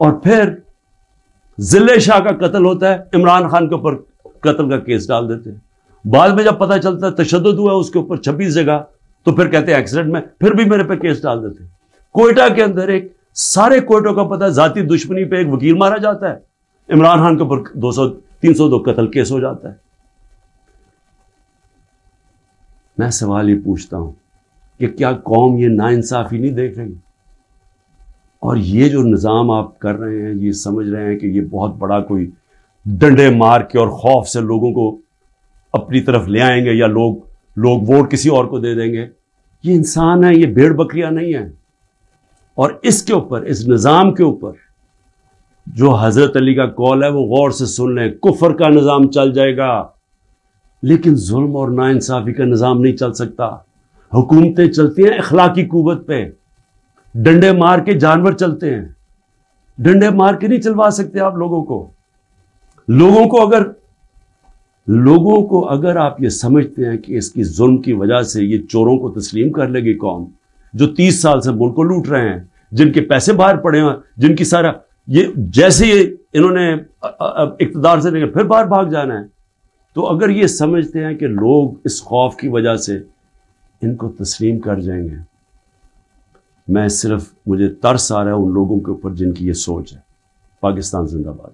اور پھر ضلع شاہ کا قتل ہوتا ہے، عمران خان کے اوپر قتل کا کیس ڈال دیتے ہیں. بعد میں جب پتہ چلتا ہے تشدد ہوا اس کے اوپر 26 جگہ، تو پھر کہتے ہیں ایکسیڈنٹ میں، پھر بھی میرے پہ کیس ڈال دیتے ہیں. کوئٹہ کے اندر ایک سارے کوئٹوں کا پتہ ہے ذاتی دشمنی پہ ایک وکیل مارا جاتا ہے، عمران خان کے اوپر 302 قتل کیس ہو جاتا ہے. میں سوال یہ پوچھتا ہوں کہ کیا قوم یہ ناانصافی نہیں دیکھ رہی؟ اور یہ جو نظام آپ کر رہے ہیں، یہ سمجھ رہے ہیں کہ یہ بہت بڑا کوئی ڈنڈے مار کے اور خوف سے لوگوں کو اپنی طرف لے آئیں گے، یا لوگ ووٹ کسی اور کو دے دیں گے. یہ انسان ہے، یہ بھیڑ بکریاں نہیں ہیں. اور اس کے اوپر، اس نظام کے اوپر جو حضرت علی کا قول ہے وہ غور سے سن لیں. کفر کا نظام چل جائے گا لیکن ظلم اور ناانصافی کا نظام نہیں چل سکتا. حکومتیں چلتی ہیں اخلاقی قوت پہ، ڈنڈے مار کے جانور چلتے ہیں. ڈنڈے مار کے نہیں چلوا سکتے آپ لوگوں کو. لوگوں کو اگر آپ یہ سمجھتے ہیں کہ اس کی ظلم کی وجہ سے یہ چوروں کو تسلیم کر لے گی قوم، جو 30 سال سے ملک کو لوٹ رہے ہیں، جن کے پیسے باہر پڑے ہیں، جن کی سارا یہ جیسے انہوں نے اقتدار سے لے کر پھر باہر بھاگ جانا ہے، تو اگر یہ سمجھتے ہیں کہ لوگ اس خوف کی وجہ سے ان کو تسلیم کر جائیں گے، مجھے ترس آ رہا ہے ان لوگوں کے اوپر جن کی یہ سوچ ہے. پاکستان زندہ باد.